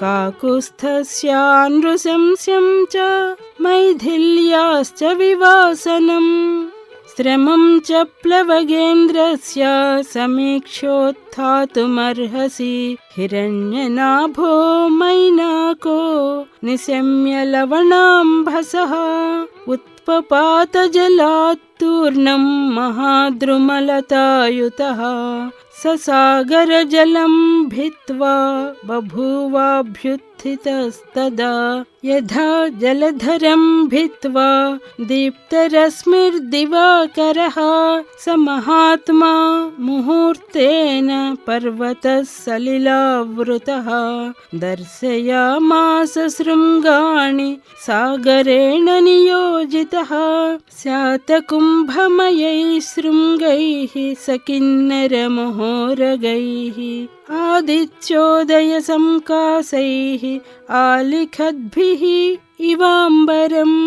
काकुत्स्थस्यानृशंस्यं च मैथिल्याश्च विवासनम् श्रमं च प्लवगेन्द्रस्य समीक्षोत्थातुमर्हसि हिरण्यनाभो मैनाको निशम्य लवणाम्भसः उत्पपातजलात्तूर्णं महाद्रुमलतायुतः ससागरजलं भित्त्वा बभूवाभ्युत्थितस्तदा यथा जलधरं भित्त्वा दीप्तरश्मिर्दिवाकरः स महात्मा मुहूर्तेन पर्वतः सलिलावृतः दर्शयामास शृङ्गाणि सागरेण नियोजितः स्यात्कुम्भमयैः शृङ्गैः सकिन्नरमहोरगैः आदित्योदयसंकासैः आलिखद्भिः इवाम्बरम्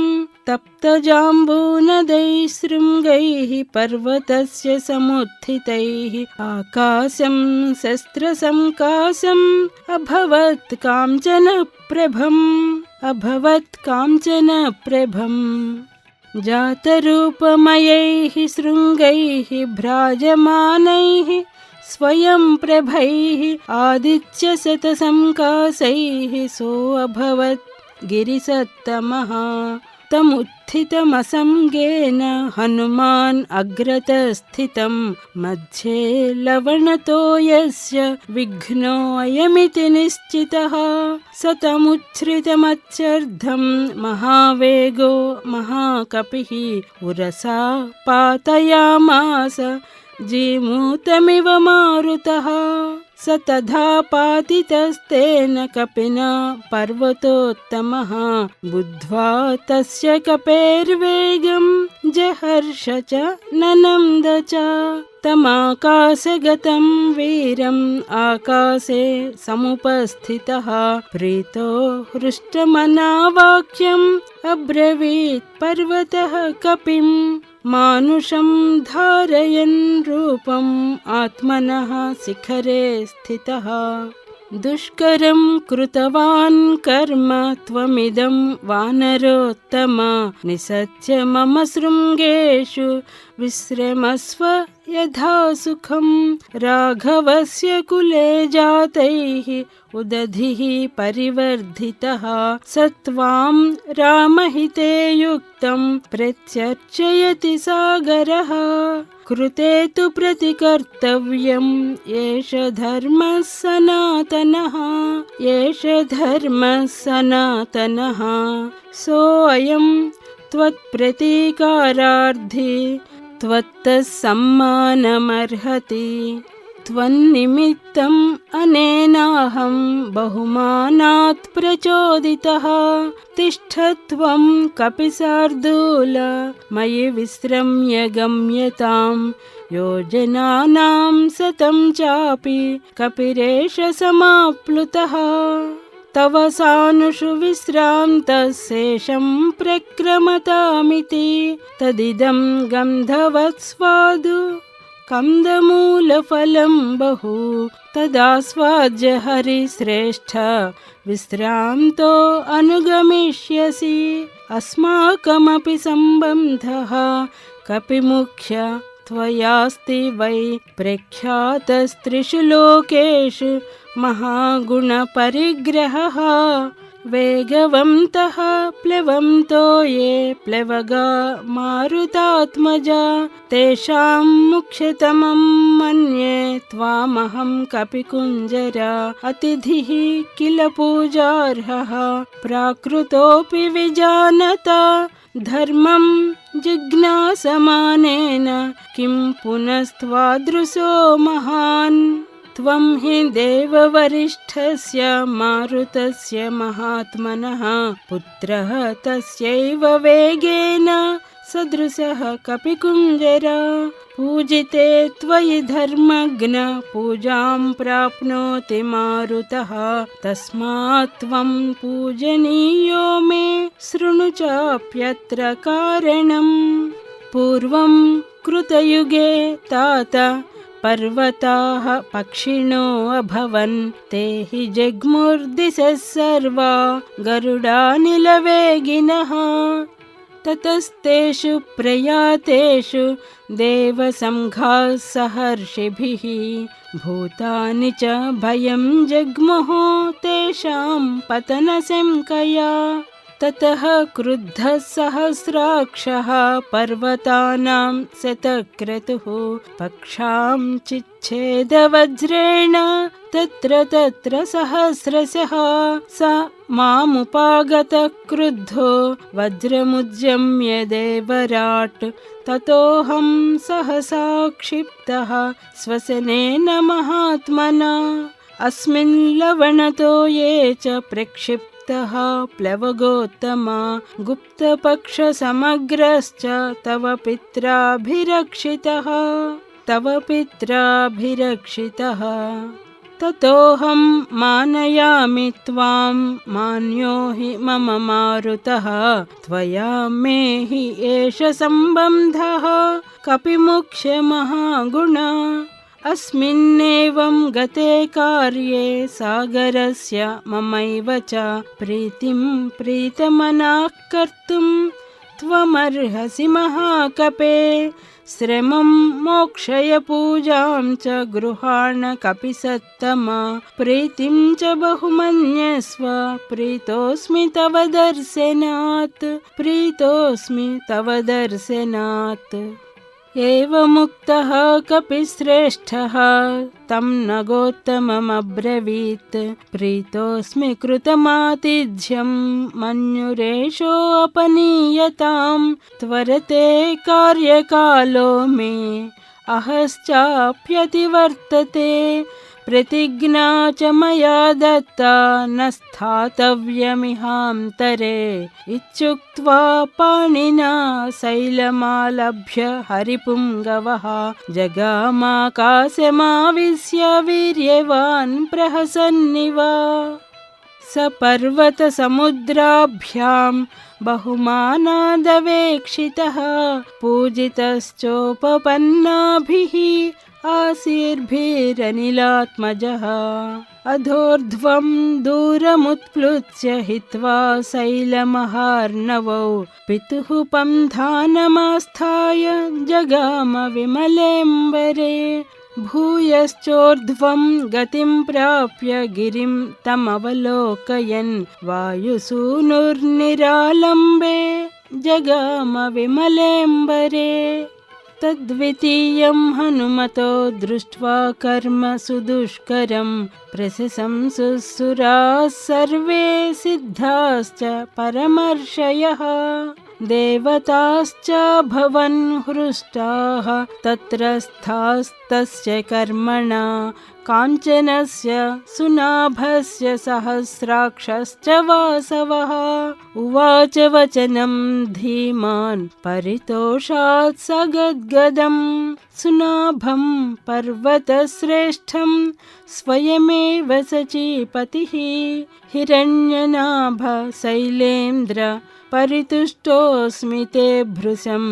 तप्तजाम्बूनदैः शृङ्गैः पर्वतस्य समुत्थितैः आकाशं शस्त्रसंकाशम् अभवत् काञ्चनप्रभम् जातरूपमयैः शृङ्गैः भ्राजमानैः स्वयं प्रभैः आदित्यशतसंकाशैः सोऽभवत् गिरिसत्तमः तमुत्थितमसङ्गेन हनुमान् अग्रतस्थितं मध्ये लवणतो यस्य विघ्नोऽयमिति निश्चितः स तमुच्छ्रितमत्यर्धं महावेगो महाकपिः उरसा पातयामास जीमूतमिव मारुतः स तथा पातितस्तेन कपिना पर्वतोत्तमः बुद्ध्वा तस्य कपेर्वेगं जहर्ष च ननन्द च तमाकाशगतं वीरम् आकाशे समुपस्थितः प्रीतो हृष्टमनावाक्यम् अब्रवीत् पर्वतः कपिम् मानुषं धारयन् रूपम् आत्मनः शिखरे स्थितः दुष्करं कृतवान् कर्म त्वमिदं वानरोत्तम निसच्य मम शृङ्गेषु विश्रमस्व यथा सुखं राघवस्य कुले जातैः उदधिः परिवर्धितः स त्वां रामहिते युक्तं प्रत्यर्चयति सागरः कृते तु प्रतिकर्तव्यम् एष धर्मः सनातनः सोऽयं त्वत्प्रतीकारार्थी त्वत्तः सम्मानमर्हति त्वन्निमित्तम् अनेनाहं बहुमानात् प्रचोदितः तिष्ठ त्वं कपिशार्दूल मयि विश्रम्य गम्यताम् योजनानां शतं चापि कपिरेष समाप्लुतः तव सानुषु विश्रान्तः शेषं प्रक्रमतामिति तदिदं गन्धवत्स्वादु कन्दमूलफलं बहु तदास्वाद्य हरिश्रेष्ठ विश्रान्तो अनुगमिष्यसि अस्माकमपि सम्बन्धः कपिमुख्य त्वयास्ति वै प्रख्यातस्त्रिषु लोकेषु महागुणपरिग्रहः वेगवन्तः प्लवन्तो ये प्लवगा मारुतात्मजा तेषां मुख्यतमं मन्ये त्वामहं कपिकुञ्जर अतिथिः किल पूजार्हः प्राकृतोऽपि विजानता धर्मं जिज्ञासमानेन किं पुनस्त्वादृशो महान् त्वं हि देववरिष्ठस्य मारुतस्य महात्मनः पुत्रः तस्यैव वेगेन सदृशः कपिकुञ्जर पूजिते त्वयि धर्मज्ञ पूजां प्राप्नोति मारुतः तस्मात् त्वं पूजनीयो मे शृणु चाप्यत्र कारणम् पूर्वं कृतयुगे तात पर्वताः पक्षिणो अभवन् ते हि जग्मुर्दिशः सर्वा गरुडानिलवेगिनः ततस्तेषु प्रयातेषु देवसंघाः सहर्षिभिः भूतानि च भयं जग्मुः तेषां पतनशङ्कया ततः क्रुद्धः सहस्राक्षः पर्वतानां शतक्रतुः पक्षां चिच्छेदवज्रेण तत्र सहस्रशः स मामुपागतः क्रुद्धो वज्रमुज्जम्य देवराट् ततोऽहं सहसा क्षिप्तः श्वसनेन महात्मना अस्मिन् लवणतो ये च प्रक्षिप्तः प्लवगोत्तमा गुप्तपक्षसमग्रश्च तव पित्राभिरक्षितः ततोऽहं मानयामि त्वां मान्यो हि मम मारुतः त्वया मे हि एष सम्बन्धः कपिमुख्यमहागुणा अस्मिन्नेवं गते कार्ये सागरस्य ममैव च प्रीतिं प्रीतमनाः कर्तुं त्वमर्हसि महाकपे श्रमं मोक्षय पूजां च गृहाण कपिसत्तमा प्रीतिं च बहुमन्यस्व प्रीतोऽस्मि तव दर्शनात् एवमुक्तः कपिश्रेष्ठः तं नगोत्तममब्रवीत् प्रीतोऽस्मि कृतमातिथ्यं मन्युरेषोऽपनीयतां त्वरते कार्यकालो मे अहश्चाप्यतिवर्तते प्रतिज्ञा च मया दत्ता न स्थातव्यमिहान्तरे इत्युक्त्वा पाणिना शैलमालभ्य हरिपुङ्गवः जगामाकाशमाविश्य वीर्यवान् प्रहसन्निव स पर्वतसमुद्राभ्यां बहुमानादवेक्षितः पूजितश्चोपपन्नाभिः आशीर्भिरनिलात्मजः अधोर्ध्वं दूरमुत्प्लुत्य हित्वा शैलमहार्णवौ पितुः पन्थानमास्थाय जगाम विमलेऽम्बरे भूयश्चोर्ध्वं गतिं प्राप्य गिरिं तमवलोकयन् वायुसूनुर्निरालम्बे जगाम विमलेऽम्बरे तद्वितीयं हनुमतो दृष्ट्वा कर्म सुदुष्करं प्रशंसुसुराः सर्वे सिद्धाश्च परमर्षयः देवताश्च भवन् हृष्टाः तत्र स्थास्तस्य कर्मणा काञ्चनस्य सुनाभस्य सहस्राक्षश्च वासवः उवाच वचनं धीमान् परितोषात् स गद्गदं सुनाभं पर्वतश्रेष्ठं स्वयमेव सचीपतिः हिरण्यनाभ शैलेन्द्र परितुष्टोऽस्मि ते भृशम्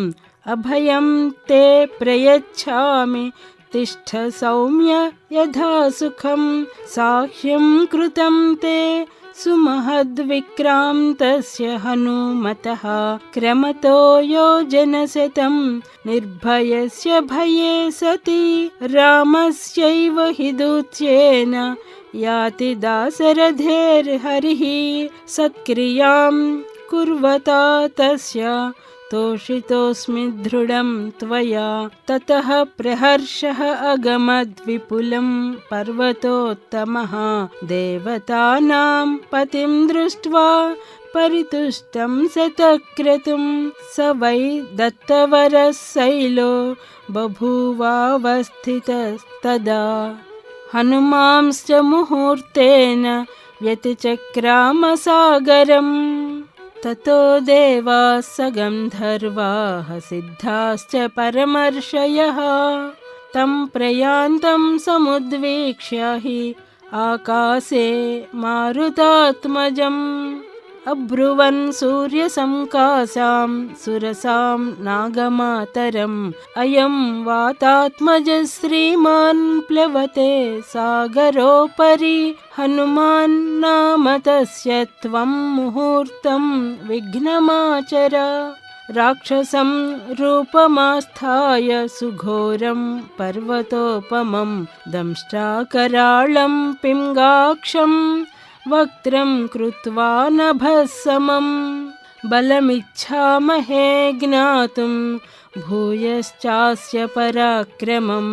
अभयं ते प्रयच्छामि तिष्ठ सौम्य यथा सुखं साह्यं कृतं ते सुमहद्विक्रान्तस्य हनुमतः क्रमतो योजनशतं निर्भयस्य भये सति रामस्यैव हि दूत्येन याति दाशरथेर्हरिः सत्क्रियां कुर्वता तस्य तोषितोऽस्मि दृढं त्वया ततः प्रहर्षः अगमद्विपुलं पर्वतोत्तमः देवतानां पतिं दृष्ट्वा परितुष्टं शतक्रतुं स वै दत्तवरः शैलो बभूवावस्थितस्तदा हनुमांश्च मुहूर्तेन व्यतिचक्रामसागरम् ततो देवाः स गन्धर्वाः सिद्धाश्च परमर्षयः तं प्रयान्तं समुद्वीक्ष्य हि आकाशे मारुतात्मजम् अब्रुवन् सूर्यसंकासां सुरसां नागमातरम् अयं वातात्मजः श्रीमान् प्लवते सागरोपरि हनुमान् नाम तस्य त्वं मुहूर्तं विघ्नमाचर राक्षसं रूपमास्थाय सुघोरं पर्वतोपमं दंष्ट्राकराळं पिङ्गाक्षं वक्त्रं कृत्वा नभस्समं बलमिच्छामहे ज्ञातुं भूयश्चास्य पराक्रमं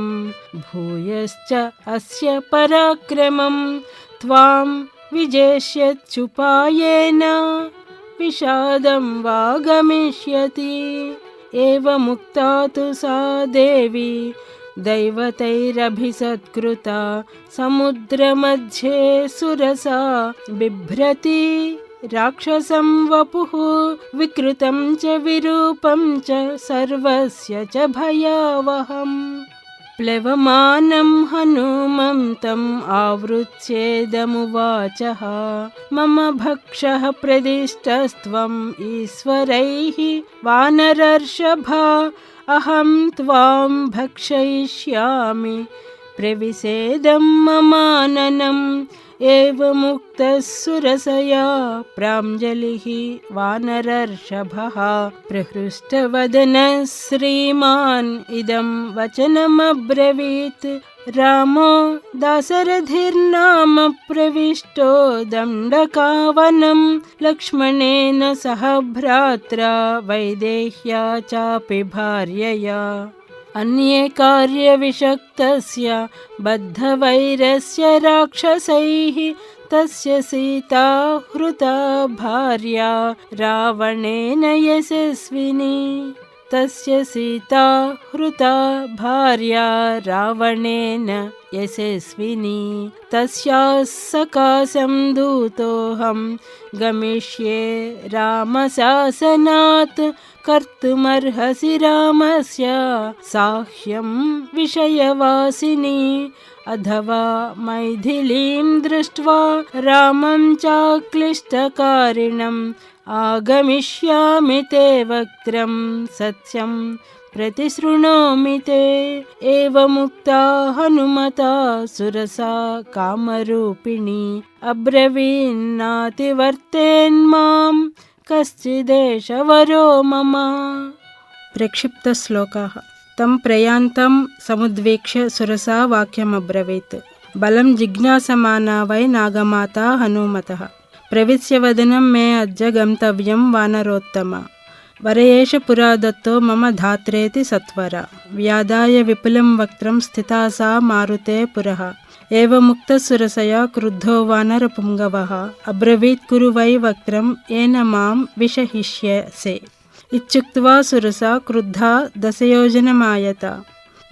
भूयश्च अस्य पराक्रमं त्वां विजेष्यत्युपायेन विषादं वा गमिष्यति। एवमुक्ता तु सा देवी दैवतैरभिसत्कृता समुद्रमध्ये सुरसा बिभ्रति राक्षसं वपुः विकृतं च विरूपं च सर्वस्य च भयावहम् प्लवमानं हनुमन्तम् आवृत्स्येदमुवाचः मम भक्षः प्रदिष्टस्त्वम् ईश्वरैः वानरर्षभा अहं त्वां भक्षयिष्यामि प्रविशेदं ममाननम् एवमुक्तः सुरसया प्राञ्जलिः वानरर्षभः प्रहृष्टवदनः श्रीमान् इदं वचनमब्रवीत् रामो दाशरथिर्नाम प्रविष्टो दण्डकावनं लक्ष्मणेन सह भ्रात्रा वैदेह्या चापि भार्यया अन्ये कार्यविषक्तस्य बद्धवैरस्य राक्षसैः तस्य सीता हृता भार्या रावणेन यशस्विनी तस्य सीता हृता भार्या रावणेन यशस्विनी तस्याः सकाशं दूतोऽहं गमिष्ये रामशासनात् कर्तुमर्हसि रामस्य साह्यं विषयवासिनी अथवा मैथिलीं दृष्ट्वा रामं चाक्लिष्टकारिणम् आगमिष्यामि ते वक्त्रं सत्यं प्रतिशृणोमि ते। एवमुक्ता हनुमता सुरसा कामरूपिणी अब्रवीन्नातिवर्तेन्मां कश्चिदेशवरो मम। प्रक्षिप्तश्लोकाः। तं प्रयान्तं समुद्वीक्ष्य सुरसा वाक्यमब्रवीत्। बलं जिज्ञासमाना वै नागमाता हनुमतः प्रविश्य वदनं मे अद्य गन्तव्यं वानरोत्तम वरयेष पुरा दत्तो मम धात्रेति सत्वरा व्यादाय विपुलं वक्त्रं स्थिता सा मारुते पुरः एवमुक्तसुरसया क्रुद्धो वानरपुङ्गवः अब्रवीत् कुरु वै वक्त्रं येन मां विषहिष्यसे इत्युक्त्वा सुरसा क्रुद्धा दशयोजनमायता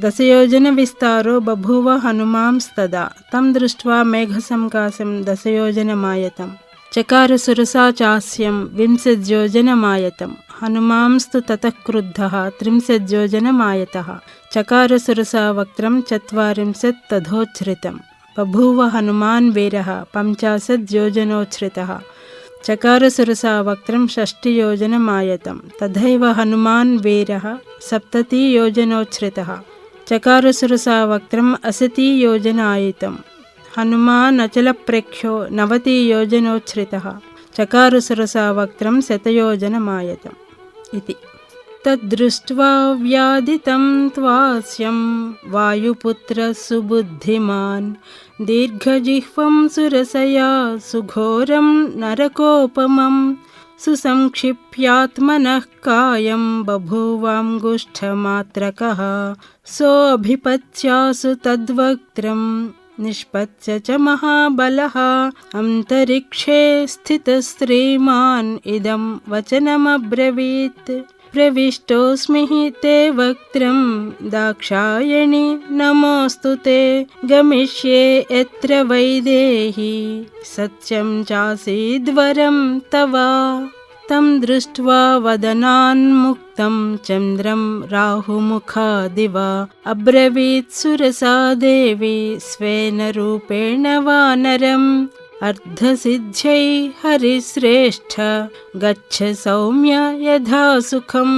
दशयोजनविस्तारो बभूव हनुमांस्तदा तं दृष्ट्वा मेघसंकाशं दशयोजनमायतं चकार सुरसा चास्यं 20 योजनमायतं हनुमांस्तु ततः क्रुद्धः 30 योजनमायतः चकार सुरसा वक्त्रं 40 तथोच्छ्रितं बभूव हनुमान् वीरः 50 योजनोच्छ्रितः चकार सुरसा वक्त्रं 60 योजनमायतं तथैव हनुमान् वीरः 70 योजनोच्छ्रितः चकार सुरसा वक्त्रं 80 योजनायितं हनुमान् अचलप्रेक्ष्यो 90 योजनोच्छ्रितः चकार सुरसा वक्त्रं 100 योजनमायतम् इति। तद्दृष्ट्वा व्याधितं त्वास्यं वायुपुत्रः सुबुद्धिमान् दीर्घजिह्वं सुरसया सुघोरं नरकोपमं सुसंक्षिप्यात्मनः कायं बभूवाङ्गुष्ठमात्रकः सोऽभिपत्यासु तद्वक्त्रं निष्पत्य च महाबलः अन्तरिक्षे स्थितश्रीमान् इदं वचनमब्रवीत् प्रविष्टोऽस्मि हि ते वक्त्रं दाक्षायणि नमोऽस्तु ते गमिष्ये यत्र वैदेही सत्यं चासीद्वरं तव। तं दृष्ट्वा वदनान्मुक्तं चन्द्रं राहुमुखादिव अब्रवीत् सुरसा देवी स्वेन रूपेण वानरम् अर्धसिद्ध्यै हरिश्रेष्ठ गच्छ सौम्य यथा सुखं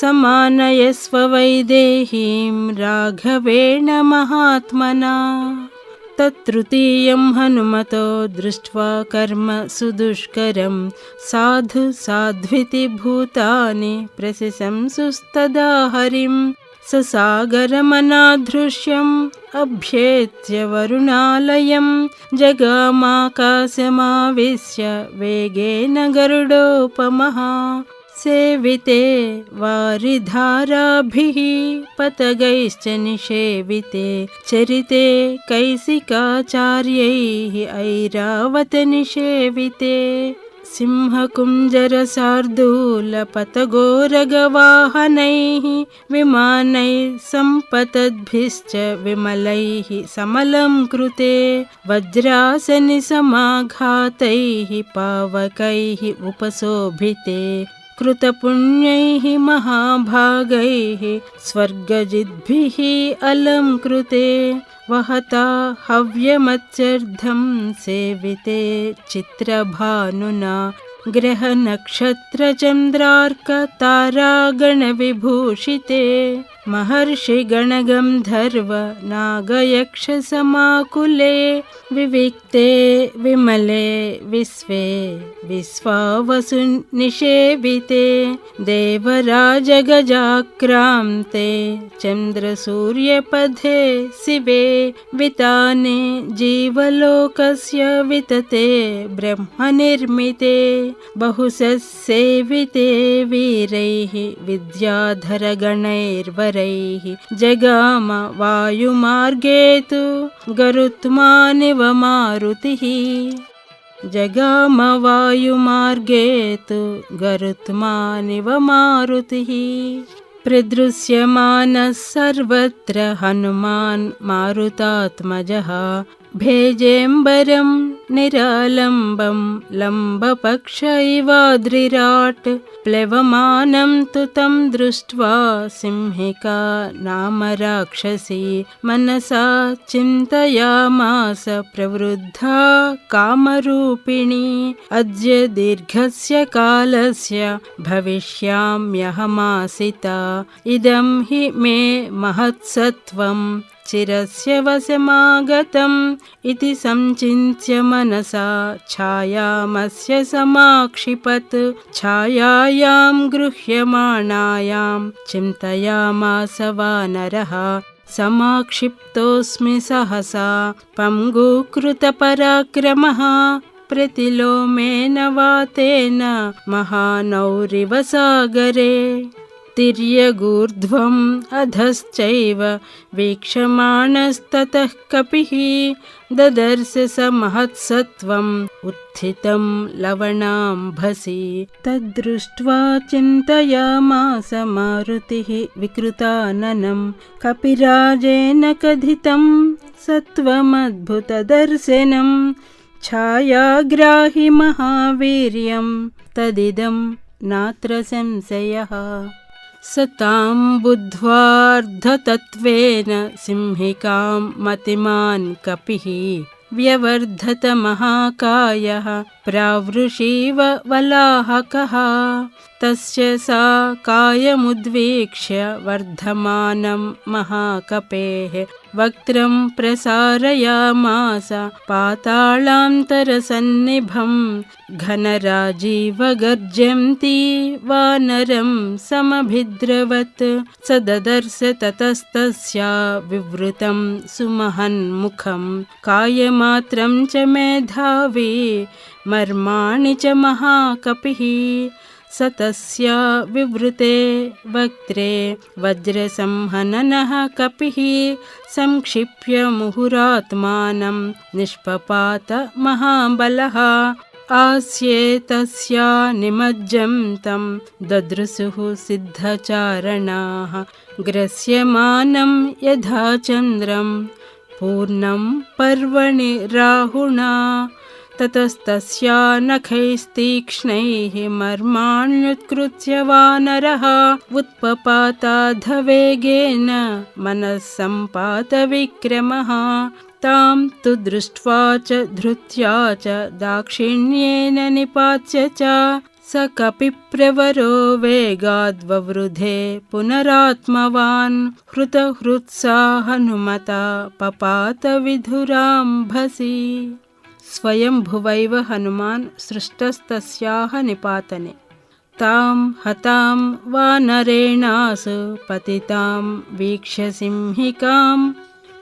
समानयस्व वैदेहीं राघवेण महात्मना। तत्तृतीयं हनुमतो दृष्ट्वा कर्म सुदुष्करं साधु साध्विति भूतानि प्रशंसुस्तदा हरिं ससागरमनाधृष्यम् अभ्येत्य वरुणालयं जगामाकाशमाविश्य वेगेन गरुडोपमः सेविते वारिधाराभिः पतगैश्च निषेविते चरिते कैसिकाचार्यैः ऐरावतनिषेविते सिंहकुञ्जरशार्दूलपतगोरगवाहनैः विमानैः सम्पतद्भिश्च विमलैः समलं कृते वज्रासनिसमाघातैः पावकैः उपशोभिते कृतपुण्यैः महाभागैः स्वर्गजिद्भिः अलङ्कृते वहता हव्यमत्यर्धं सेविते चित्रभानुना ग्रहनक्षत्रचन्द्रार्कतारागणविभूषिते महर्षिगणगन्धर्व नागयक्षसमाकुले विविक्ते विमले विश्वे विश्वावसुनिषेविते देवराजगजाक्रान्ते चन्द्रसूर्यपथे शिवे विताने जीवलोकस्य वितते ब्रह्मनिर्मिते बहुससेविते वीरैः विद्याधरगणैर्वरैः जगाम वायुमार्गे तु गरुत्मानिव मारुतिः जगाम वायुमार्गे तु गरुत्मानिव मारुतिः प्रदृश्यमानः सर्वत्र हनुमान् मारुतात्मजः भेजेम्बरं निरालम्बं लम्बपक्ष इवाद्रिराट् प्लवमानं तु तं दृष्ट्वा सिंहिका नाम राक्षसी मनसा चिन्तयामास प्रवृद्धा कामरूपिणी अद्य दीर्घस्य कालस्य भविष्याम्यहमासिता इदं हि मे महत्सत्वं चिरस्य वशमागतम् इति संचिन्त्य मनसा छायामस्य समाक्षिपत् छायायां गृह्यमाणायां चिन्तयामास वानरः समाक्षिप्तोऽस्मि सहसा पङ्गुकृतपराक्रमः प्रतिलोमेन वातेन महानौरिव सागरे तिर्यगूर्ध्वम् अधश्चैव वीक्षमाणस्ततः कपिः ददर्श स महत्सत्त्वम् उत्थितं लवणाम्भसि तद्दृष्ट्वा चिन्तयामास मारुतिः विकृताननं कपिराजेन कथितं सत्त्वमद्भुतदर्शनं छायाग्राहि महावीर्यं तदिदं नात्र संशयः स तां बुद्ध्वार्धतत्त्वेन सिंहिकां मतिमान् कपिः व्यवर्धत महाकायः प्रावृषीव वलाहकः तस्य सा कायमुद्वीक्ष्य वर्धमानं महाकपेः वक्त्रं प्रसारयामास पाताळान्तरसन्निभं घनराजीवगर्जन्ती वानरं समभिद्रवत् स ददर्श ततस्तस्या विवृतं सुमहन्मुखं कायमात्रं च मेधावी मर्माणि च महाकपिः स तस्या विवृते वक्त्रे वज्रसंहननः कपिः संक्षिप्य मुहुरात्मानं निष्पपात महाबलः आस्ये तस्या निमज्जं तं ददृशुः सिद्धचारणाः ग्रस्यमानं यथा चन्द्रं पूर्णं पर्वणि राहुणा ततस्तस्या नखैस्तीक्ष्णैः मर्माण्युत्कृत्य वानरः उत्पपाताधवेगेन मनः सम्पातविक्रमः तां तु दृष्ट्वा च धृत्या च दाक्षिण्येन निपात्य च स कपिप्रवरो वेगाद्ववृधे पुनरात्मवान् हृतहृत्सा हनुमता पपात विधुराम्भसि। स्वयंभुवैव हनुमान् सृष्टस्तस्याः निपातने। तां हतां वानरेणासु पतितां वीक्ष्य सिंहिकां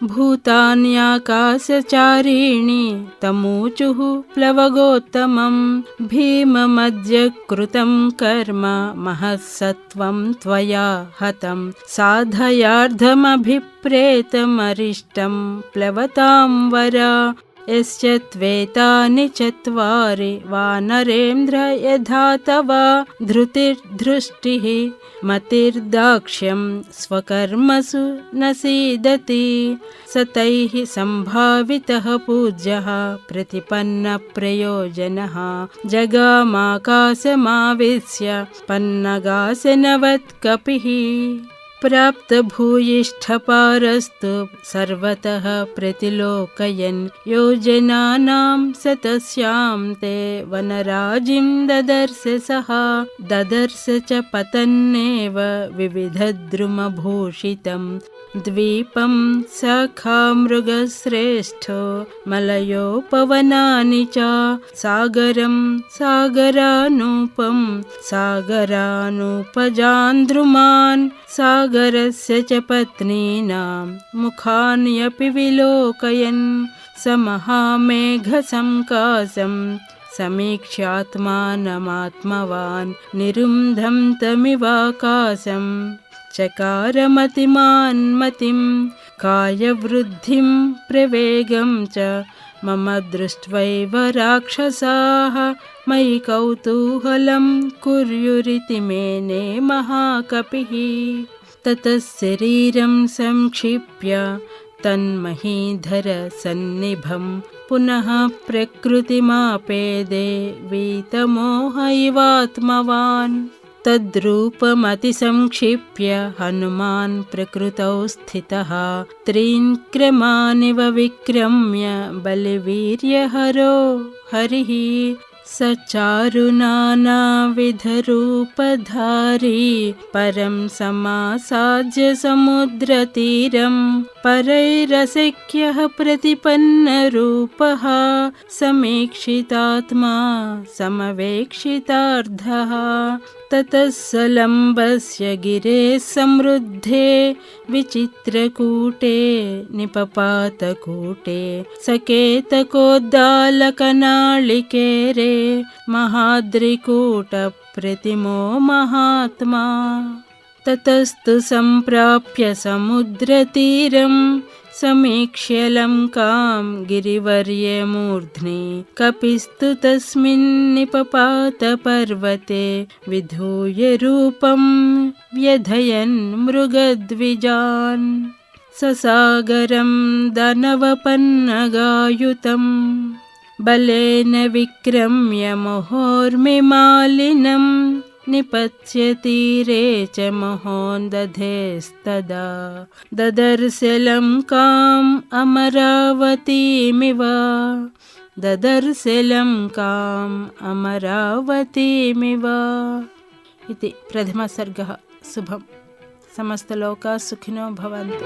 भूतान्याकाशचारिणी तमूचुः प्लवगोत्तमं भीममद्य कृतं कर्म महत्सत्वं त्वया हतं साधयार्धमभिप्रेतमरिष्टं प्लवतां वर यस्य त्वेतानि चत्वारि वानरेन्द्र यथा तव धृतिर्दृष्टिः मतिर्दाक्ष्यं स्वकर्मसु न सीदति स तैः सम्भावितः पूज्यः प्रतिपन्नप्रयोजनः जगामाकाशमाविश्य पन्नगासनवत्कपिः प्राप्तभूयिष्ठपारस्तु सर्वतः प्रतिलोकयन् योजनानां सतस्यां ते वनराजिं ददर्श सः ददर्श च पतन्नेव विविधद्रुमभूषितं द्वीपं सखा मृगश्रेष्ठो मलयोपवनानि च सागरं सागरानूपं सागरानूपजान्द्रुमान् सागरस्य च पत्नीनां मुखान्यपि विलोकयन् स महामेघसङ्काशं समीक्ष्यात्मानमात्मवान् निरुन्धं तमिवाकाशं चकारमतिमान्मतिं कायवृद्धिं प्रवेगं च मम दृष्ट्वैव राक्षसाः मयि कौतूहलं कुर्युरिति मेने महाकपिः। ततः शरीरं संक्षिप्य तन्महीधरसन्निभं पुनः प्रकृतिमापेदे वीतमोह इवात्मवान्। तद्रूपमतिसंक्षिप्य हनुमान् प्रकृतौ स्थितः त्रीन् क्रमानिव विक्रम्य बलिवीर्यहरो हरिः स चारुनानाविधरूपधारी परं समासाद्य समुद्रतीरं परैरसख्यः प्रतिपन्नरूपः समीक्षितात्मा समवेक्षितार्धः। ततः सलम्बस्य गिरेः समृद्धे विचित्रकूटे निपपातकूटे सकेतकोद्दालकनाळिकेरे महाद्रिकूटप्रतिमो महात्मा। ततस्तु सम्प्राप्य समुद्रतीरं समीक्ष्य लङ्कां गिरिवर्यमूर्ध्नि कपिस्तु तस्मिन्निपपात पर्वते विधूय रूपं व्यधयन् मृगद्विजान्। ससागरं दानवपन्नगायुतं बलेन विक्रम्य मुहोर्मिमालिनं निपत्य तीरे च महोन्दधेस्तदा ददर्श लङ्काम् अमरावतीमिव ददर्श लङ्काम् अमरावतीमिव इति प्रथमसर्गः। शुभं। समस्तलोकाः सुखिनो भवन्तु।